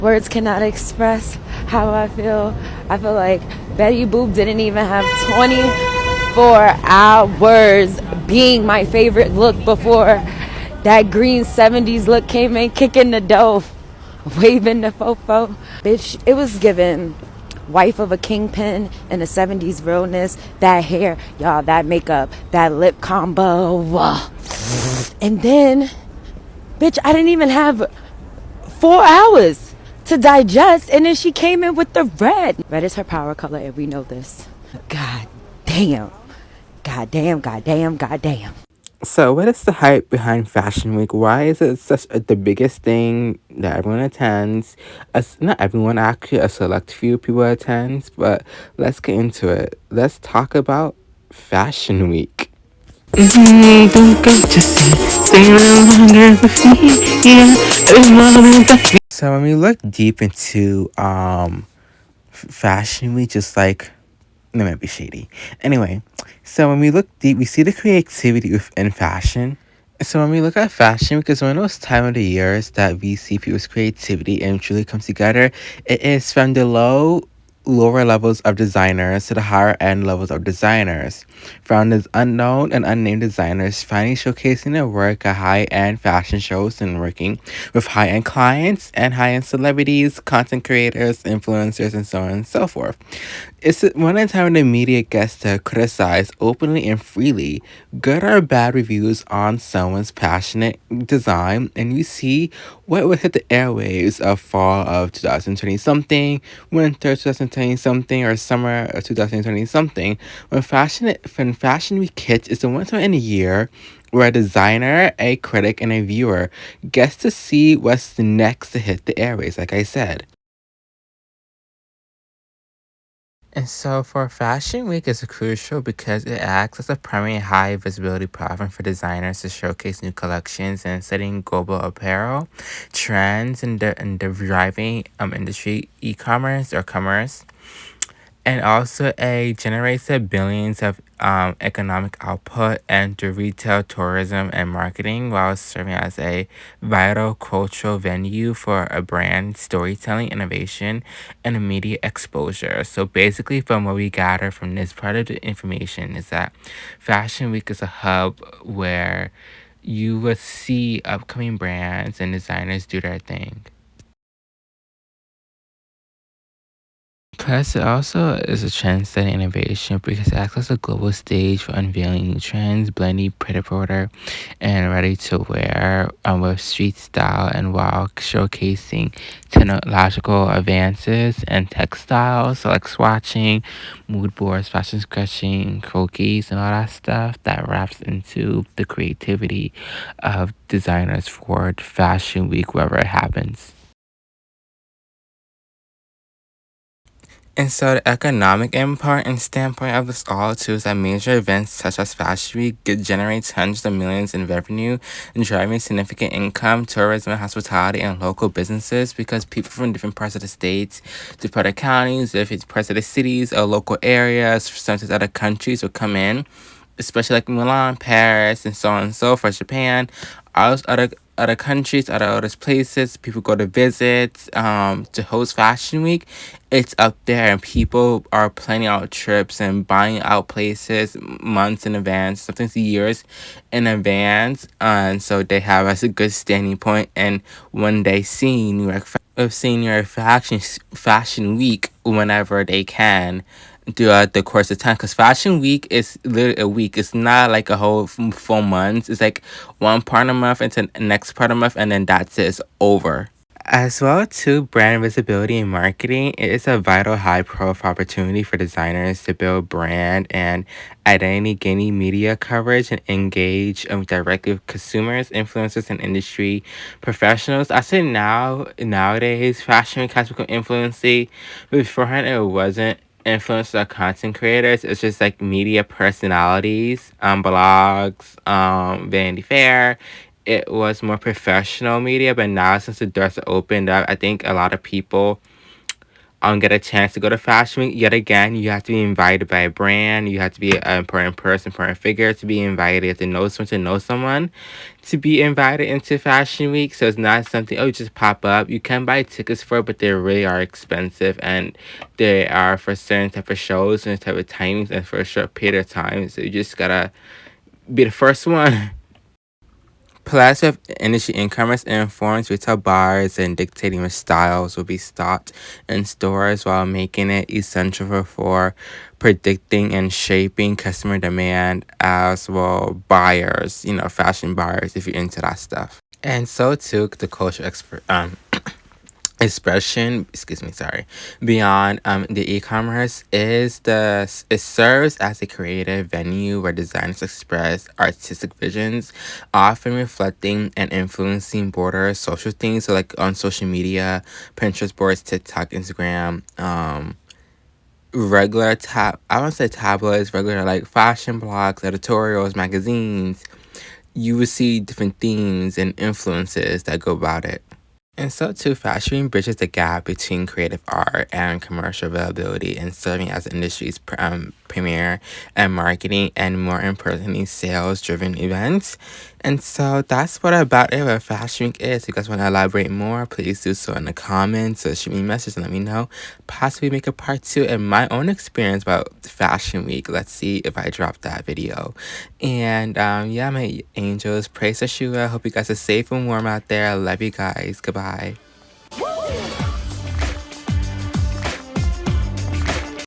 Words cannot express how I feel. I feel like Betty Boop didn't even have 24 hours being my favorite look before that green 70s look came in, kicking the dough, waving the fofo. Bitch, it was given wife of a kingpin in the 70s realness. That hair, y'all, that makeup, that lip combo. And then, bitch, I didn't even have 4 hours to digest, and then she came in with the red. Red is her power color, and we know this. God damn. God damn, god damn, god damn. So, what is the hype behind Fashion Week? Why is it the biggest thing that everyone attends? Not everyone, actually, a select few people attends, but let's get into it. Let's talk about Fashion Week. So, when we look deep into Fashion Week, just like that might be shady. Anyway, so when we look deep, we see the creativity within fashion. So when we look at fashion, because one of those time of the years that we see people's creativity and truly comes together, it is from the lower levels of designers to the higher end levels of designers. From the unknown and unnamed designers finally showcasing their work at high-end fashion shows and working with high-end clients and high-end celebrities, content creators, influencers, and so on and so forth. It's one of the time when the media gets to criticize openly and freely good or bad reviews on someone's passionate design, and you see what would hit the airwaves of fall of 2020 something, winter 2020 something, or summer of 2020 something. When Fashion Week hits, is the one time in a year where a designer, a critic, and a viewer gets to see what's next to hit the airwaves, like I said. And so for Fashion Week is crucial because it acts as a primary high visibility platform for designers to showcase new collections and setting global apparel trends in the driving industry, e-commerce or commerce. And also, it generates billions of economic output and through retail, tourism, and marketing, while serving as a vital cultural venue for a brand storytelling, innovation, and media exposure. So basically, from what we gather from this part of the information is that Fashion Week is a hub where you would see upcoming brands and designers do their thing. Plus, it also is a trend-setting innovation because it acts as a global stage for unveiling new trends, blending pret-a-porter and ready-to-wear with street style and while showcasing technological advances and textiles, so like swatching, mood boards, fashion sketching, croquis, and all that stuff that wraps into the creativity of designers for Fashion Week, wherever it happens. And so the economic impact and standpoint of this all too is that major events such as Fashion Week generate hundreds of millions in revenue and driving significant income, tourism, hospitality, and local businesses because people from different parts of the states, different other counties, different parts of the cities or local areas, sometimes other countries will come in, especially like Milan, Paris, and so on and so forth, Japan, all those other countries, other places, people go to visit to host Fashion Week. It's up there, and people are planning out trips and buying out places months in advance, sometimes years in advance. And so they have as a good standing point. And when they see New York Fashion Week whenever they can throughout the course of time, because Fashion Week is literally a week. It's not like a whole full month. It's like one part of the month into the next part of the month, and then that's it. It's over. As well, too, brand visibility and marketing it is a vital high-profile opportunity for designers to build brand and identity, gaining media coverage and engage directly with consumers, influencers, and industry professionals. I say nowadays, Fashion Week has become influencing, but beforehand it wasn't. Influencers or content creators. It's just like media personalities, blogs, Vanity Fair. It was more professional media, but now since the doors are opened up, I think a lot of people get a chance to go to Fashion Week. Yet again, you have to be invited by a brand. You have to be an important person, important figure to be invited. You have to know someone to be invited into Fashion Week. So it's not something, oh, you just pop up. You can buy tickets for it, but they really are expensive. And they are for certain type of shows and type of timings and for a short period of time. So you just gotta be the first one. Plus, with industry e-commerce informs retail buyers and dictating which styles will be stocked in stores while making it essential for predicting and shaping customer demand as well buyers, fashion buyers if you're into that stuff. And so too, the culture expression, excuse me, sorry, beyond the e-commerce it serves as a creative venue where designers express artistic visions, often reflecting and influencing broader social things. So like on social media, Pinterest boards, TikTok, Instagram, regular I won't say tabloids, regular like fashion blogs, editorials, magazines. You will see different themes and influences that go about it. And so too, fashion bridges the gap between creative art and commercial availability and serving as the industry's premier and marketing and more importantly, sales-driven events. And so that's what about it what Fashion Week is. If you guys want to elaborate more, please do so in the comments or shoot me a message and let me know. Possibly make a part 2 in my own experience about Fashion Week. Let's see if I drop that video. And yeah, my angels, praise Yeshua. Hope you guys are safe and warm out there. I love you guys. Goodbye.